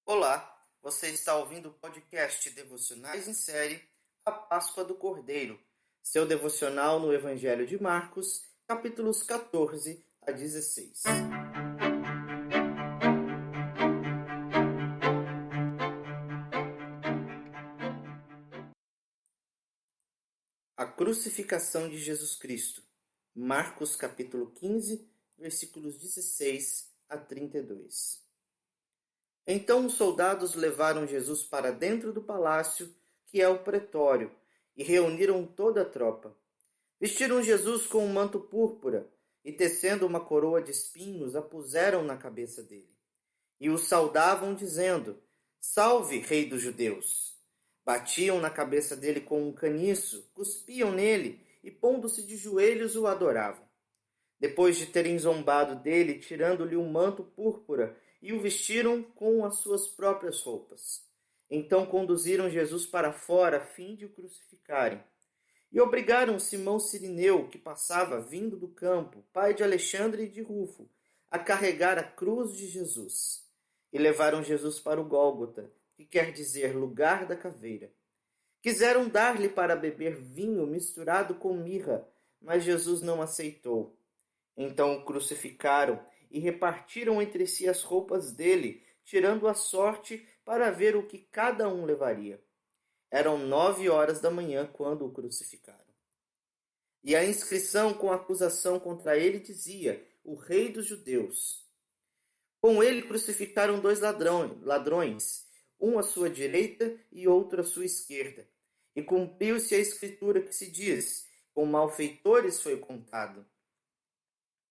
Olá, você está ouvindo o podcast Devocionais em Série A Páscoa do Cordeiro, seu devocional no Evangelho de Marcos, capítulos 14 a 16. A crucificação de Jesus Cristo, Marcos capítulo 15, versículos 16 a 32. Então os soldados levaram Jesus para dentro do palácio, que é o pretório, e reuniram toda a tropa. Vestiram Jesus com um manto púrpura e, tecendo uma coroa de espinhos, a puseram na cabeça dele. E o saudavam, dizendo: Salve, Rei dos Judeus! Batiam na cabeça dele com um caniço, cuspiam nele e, pondo-se de joelhos, o adoravam. Depois de terem zombado dele, tirando-lhe um manto púrpura, e o vestiram com as suas próprias roupas. Então conduziram Jesus para fora, a fim de o crucificarem. E obrigaram Simão Cirineu, que passava vindo do campo, pai de Alexandre e de Rufo, a carregar a cruz de Jesus. E levaram Jesus para o Gólgota, que quer dizer lugar da caveira. Quiseram dar-lhe para beber vinho misturado com mirra, mas Jesus não aceitou. Então o crucificaram e repartiram entre si as roupas dele, tirando a sorte para ver o que cada um levaria. Eram 9 horas da manhã quando o crucificaram. E a inscrição com a acusação contra ele dizia: o Rei dos Judeus. Com ele crucificaram dois ladrões, um à sua direita e outro à sua esquerda. E cumpriu-se a escritura que se diz: com malfeitores foi contado.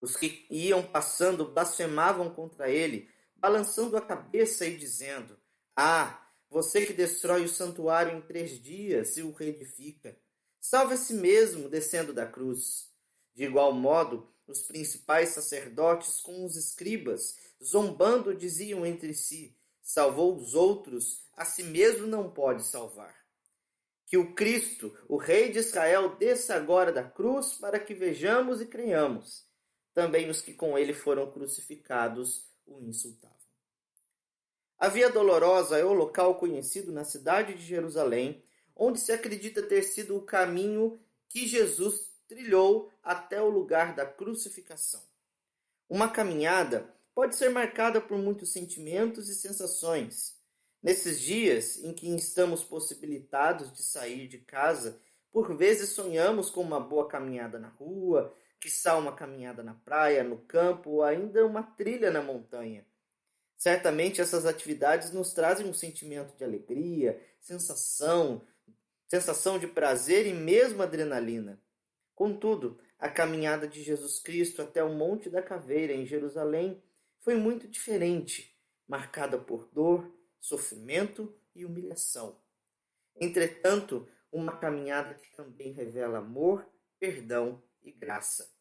Os que iam passando blasfemavam contra ele, balançando a cabeça e dizendo: Ah, você que destrói o santuário em 3 dias e o reedifica, salve a si mesmo descendo da cruz. De igual modo, os principais sacerdotes com os escribas, zombando, diziam entre si: Salvou os outros, a si mesmo não pode salvar. Que o Cristo, o Rei de Israel, desça agora da cruz para que vejamos e creiamos. Também os que com ele foram crucificados o insultavam. A Via Dolorosa é o local conhecido na cidade de Jerusalém, onde se acredita ter sido o caminho que Jesus trilhou até o lugar da crucificação. Uma caminhada pode ser marcada por muitos sentimentos e sensações. Nesses dias em que estamos possibilitados de sair de casa, por vezes sonhamos com uma boa caminhada na rua, quiçá uma caminhada na praia, no campo ou ainda uma trilha na montanha. Certamente essas atividades nos trazem um sentimento de alegria, sensação de prazer e mesmo adrenalina. Contudo, a caminhada de Jesus Cristo até o Monte da Caveira, em Jerusalém, foi muito diferente, marcada por dor, sofrimento e humilhação. Entretanto, uma caminhada que também revela amor, perdão e graça.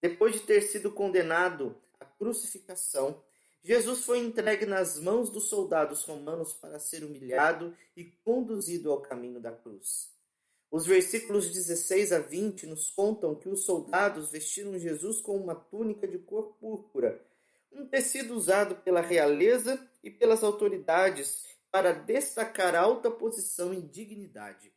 Depois de ter sido condenado à crucificação, Jesus foi entregue nas mãos dos soldados romanos para ser humilhado e conduzido ao caminho da cruz. Os versículos 16 a 20 nos contam que os soldados vestiram Jesus com uma túnica de cor púrpura, um tecido usado pela realeza e pelas autoridades para destacar alta posição e dignidade.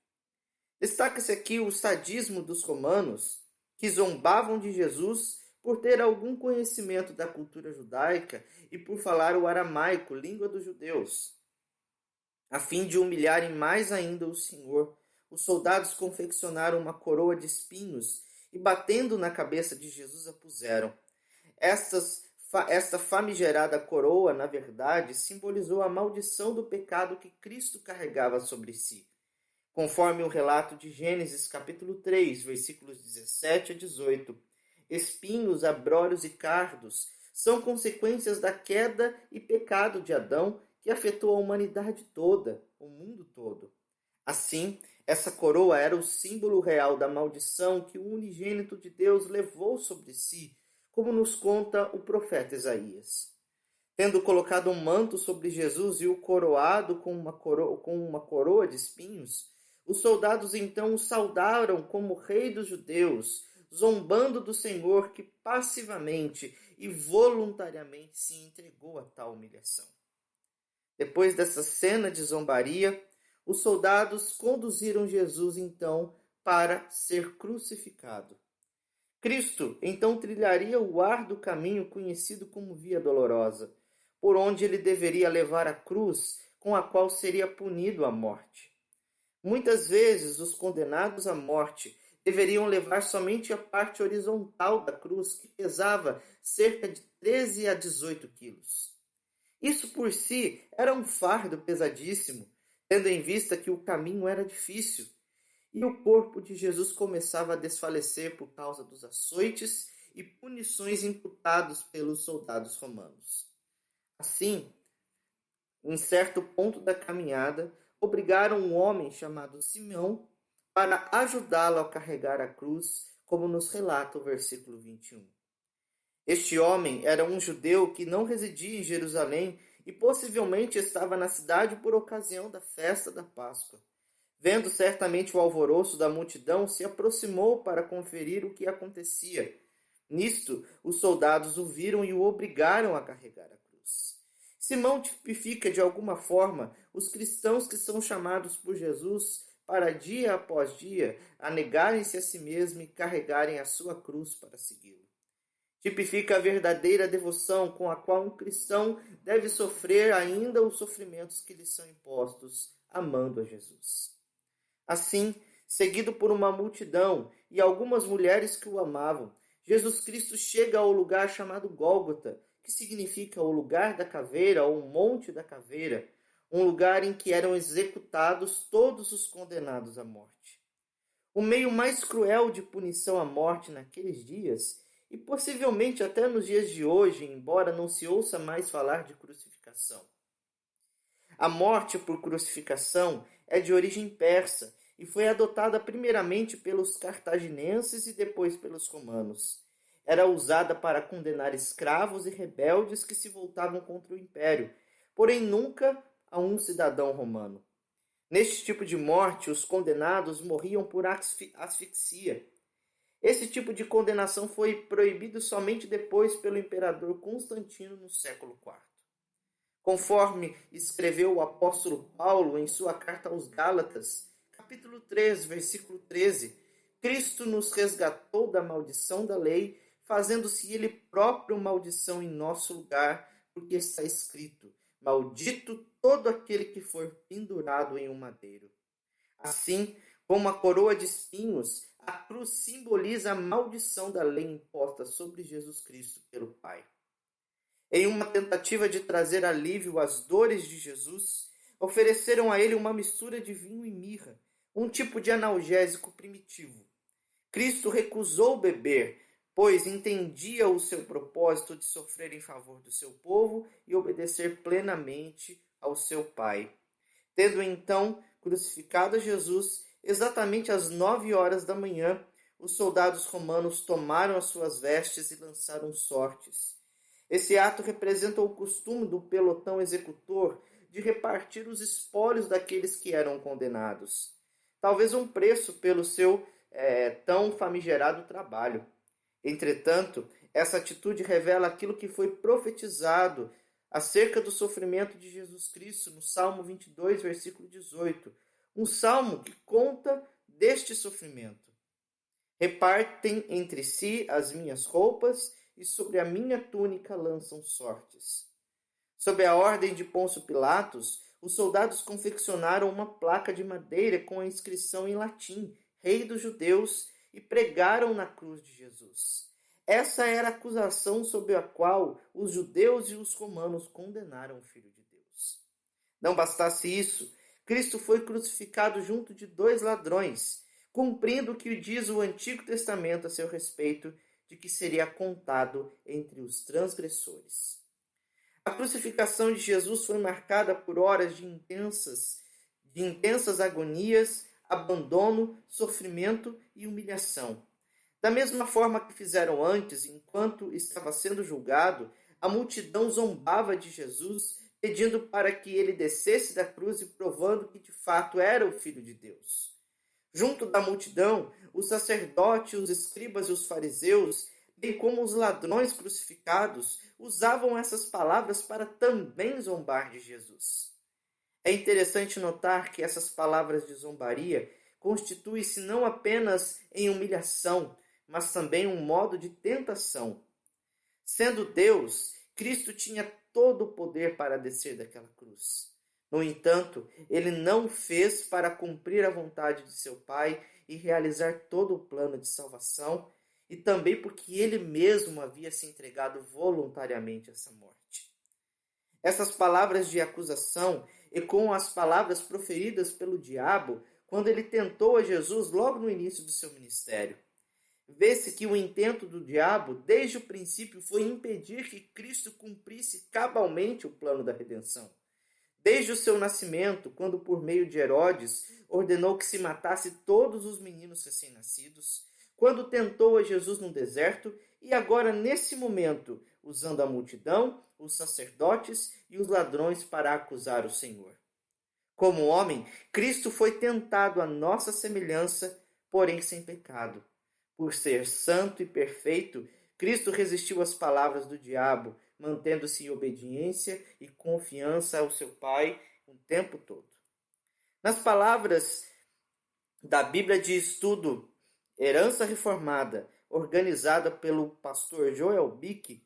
Destaca-se aqui o sadismo dos romanos, que zombavam de Jesus por ter algum conhecimento da cultura judaica e por falar o aramaico, língua dos judeus. A fim de humilharem mais ainda o Senhor, os soldados confeccionaram uma coroa de espinhos e, batendo na cabeça de Jesus, a puseram. Esta famigerada coroa, na verdade, simbolizou a maldição do pecado que Cristo carregava sobre si. Conforme o relato de Gênesis capítulo 3, versículos 17 a 18, espinhos, abrolhos e cardos são consequências da queda e pecado de Adão que afetou a humanidade toda, o mundo todo. Assim, essa coroa era o símbolo real da maldição que o unigênito de Deus levou sobre si, como nos conta o profeta Isaías. Tendo colocado um manto sobre Jesus e o coroado com uma coroa de espinhos, os soldados então o saudaram como Rei dos Judeus, zombando do Senhor que passivamente e voluntariamente se entregou a tal humilhação. Depois dessa cena de zombaria, os soldados conduziram Jesus então para ser crucificado. Cristo então trilharia o árduo caminho conhecido como Via Dolorosa, por onde ele deveria levar a cruz com a qual seria punido à morte. Muitas vezes os condenados à morte deveriam levar somente a parte horizontal da cruz, que pesava cerca de 13 a 18 quilos. Isso por si era um fardo pesadíssimo, tendo em vista que o caminho era difícil, e o corpo de Jesus começava a desfalecer por causa dos açoites e punições imputados pelos soldados romanos. Assim, em certo ponto da caminhada, obrigaram um homem chamado Simão para ajudá-lo a carregar a cruz, como nos relata o versículo 21. Este homem era um judeu que não residia em Jerusalém e possivelmente estava na cidade por ocasião da festa da Páscoa. Vendo certamente o alvoroço da multidão, se aproximou para conferir o que acontecia. Nisto, os soldados o viram e o obrigaram a carregar a cruz. Simão tipifica de alguma forma os cristãos que são chamados por Jesus para dia após dia a negarem-se a si mesmo e carregarem a sua cruz para segui-lo. Tipifica a verdadeira devoção com a qual um cristão deve sofrer ainda os sofrimentos que lhe são impostos, amando a Jesus. Assim, seguido por uma multidão e algumas mulheres que o amavam, Jesus Cristo chega ao lugar chamado Gólgota, que significa o lugar da caveira ou o monte da caveira, um lugar em que eram executados todos os condenados à morte. O meio mais cruel de punição à morte naqueles dias, e possivelmente até nos dias de hoje, embora não se ouça mais falar de crucificação. A morte por crucificação é de origem persa e foi adotada primeiramente pelos cartaginenses e depois pelos romanos. Era usada para condenar escravos e rebeldes que se voltavam contra o império, porém nunca a um cidadão romano. Neste tipo de morte, os condenados morriam por asfixia. Esse tipo de condenação foi proibido somente depois pelo imperador Constantino no século IV. Conforme escreveu o apóstolo Paulo em sua carta aos Gálatas, capítulo 3, versículo 13, Cristo nos resgatou da maldição da lei, fazendo-se ele próprio maldição em nosso lugar, porque está escrito: maldito todo aquele que for pendurado em um madeiro. Assim, como a coroa de espinhos, a cruz simboliza a maldição da lei imposta sobre Jesus Cristo pelo Pai. Em uma tentativa de trazer alívio às dores de Jesus, ofereceram a ele uma mistura de vinho e mirra, um tipo de analgésico primitivo. Cristo recusou beber, pois entendia o seu propósito de sofrer em favor do seu povo e obedecer plenamente ao seu Pai. Tendo então crucificado Jesus, exatamente às 9 horas da manhã, os soldados romanos tomaram as suas vestes e lançaram sortes. Esse ato representa o costume do pelotão executor de repartir os espólios daqueles que eram condenados. Talvez um preço pelo seu tão famigerado trabalho. Entretanto, essa atitude revela aquilo que foi profetizado acerca do sofrimento de Jesus Cristo no Salmo 22, versículo 18. Um salmo que conta deste sofrimento. Repartem entre si as minhas roupas e sobre a minha túnica lançam sortes. Sob a ordem de Pôncio Pilatos, os soldados confeccionaram uma placa de madeira com a inscrição em latim, Rei dos Judeus, e pregaram na cruz de Jesus. Essa era a acusação sob a qual os judeus e os romanos condenaram o Filho de Deus. Não bastasse isso, Cristo foi crucificado junto de 2 ladrões, cumprindo o que diz o Antigo Testamento a seu respeito, de que seria contado entre os transgressores. A crucificação de Jesus foi marcada por horas de intensas agonias, abandono, sofrimento e humilhação. Da mesma forma que fizeram antes, enquanto estava sendo julgado, a multidão zombava de Jesus, pedindo para que ele descesse da cruz e provando que de fato era o Filho de Deus. Junto da multidão, os sacerdotes, os escribas e os fariseus bem como os ladrões crucificados usavam essas palavras para também zombar de Jesus. É interessante notar que essas palavras de zombaria constituem-se não apenas em humilhação, mas também um modo de tentação. Sendo Deus, Cristo tinha todo o poder para descer daquela cruz. No entanto, ele não o fez para cumprir a vontade de seu Pai e realizar todo o plano de salvação, e também porque ele mesmo havia se entregado voluntariamente a essa morte. Essas palavras de acusação ecoam as palavras proferidas pelo diabo quando ele tentou a Jesus logo no início do seu ministério. Vê-se que o intento do diabo, desde o princípio, foi impedir que Cristo cumprisse cabalmente o plano da redenção. Desde o seu nascimento, quando por meio de Herodes ordenou que se matasse todos os meninos recém-nascidos, quando tentou a Jesus no deserto e agora nesse momento, usando a multidão, os sacerdotes e os ladrões para acusar o Senhor. Como homem, Cristo foi tentado à nossa semelhança, porém sem pecado. Por ser santo e perfeito, Cristo resistiu às palavras do diabo, mantendo-se em obediência e confiança ao seu Pai o tempo todo. Nas palavras da Bíblia de Estudo Herança Reformada, organizada pelo pastor Joel Bick,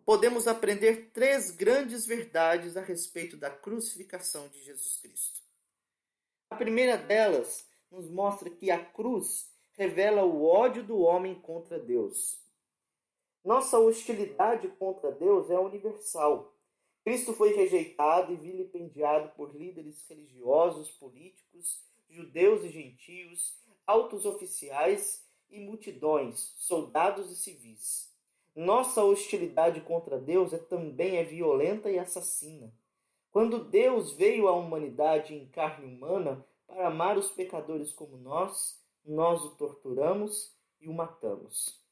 podemos aprender 3 grandes verdades a respeito da crucificação de Jesus Cristo. A primeira delas nos mostra que a cruz revela o ódio do homem contra Deus. Nossa hostilidade contra Deus é universal. Cristo foi rejeitado e vilipendiado por líderes religiosos, políticos, judeus e gentios, altos oficiais e multidões, soldados e civis. Nossa hostilidade contra Deus também é violenta e assassina. Quando Deus veio à humanidade em carne humana para amar os pecadores como nós o torturamos e o matamos.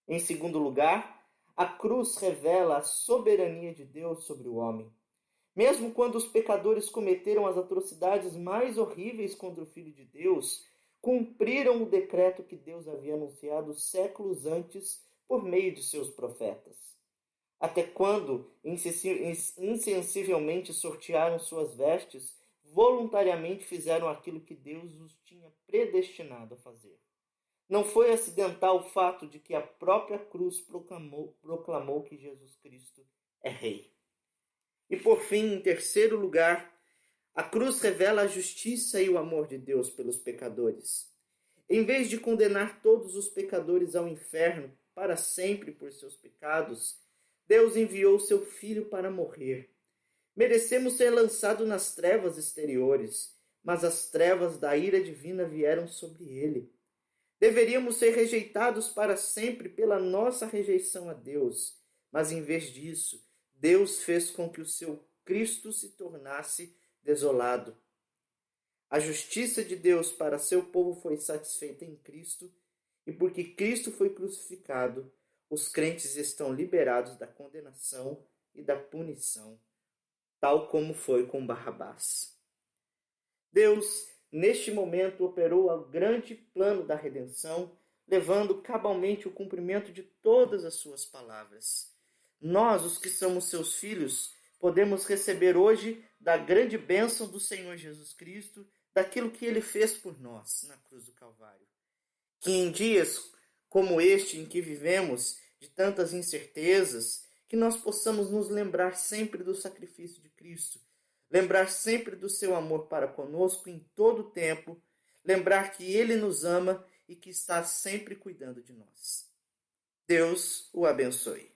Em segundo lugar, a cruz revela a soberania de Deus sobre o homem. Mesmo quando os pecadores cometeram as atrocidades mais horríveis contra o Filho de Deus, cumpriram o decreto que Deus havia anunciado séculos antes por meio de seus profetas. Até quando insensivelmente sortearam suas vestes, voluntariamente fizeram aquilo que Deus os tinha predestinado a fazer. Não foi acidental o fato de que a própria cruz proclamou que Jesus Cristo é Rei. E por fim, em terceiro lugar, a cruz revela a justiça e o amor de Deus pelos pecadores. Em vez de condenar todos os pecadores ao inferno para sempre por seus pecados, Deus enviou seu Filho para morrer. Merecemos ser lançados nas trevas exteriores, mas as trevas da ira divina vieram sobre ele. Deveríamos ser rejeitados para sempre pela nossa rejeição a Deus, mas em vez disso, Deus fez com que o seu Cristo se tornasse desolado. A justiça de Deus para seu povo foi satisfeita em Cristo, e porque Cristo foi crucificado, os crentes estão liberados da condenação e da punição, tal como foi com Barrabás. Deus, neste momento, operou o grande plano da redenção, levando cabalmente o cumprimento de todas as suas palavras. Nós, os que somos seus filhos, podemos receber hoje da grande bênção do Senhor Jesus Cristo, daquilo que ele fez por nós na cruz do Calvário. Que em dias como este em que vivemos, de tantas incertezas, que nós possamos nos lembrar sempre do sacrifício de Cristo, lembrar sempre do seu amor para conosco em todo o tempo, lembrar que ele nos ama e que está sempre cuidando de nós. Deus o abençoe.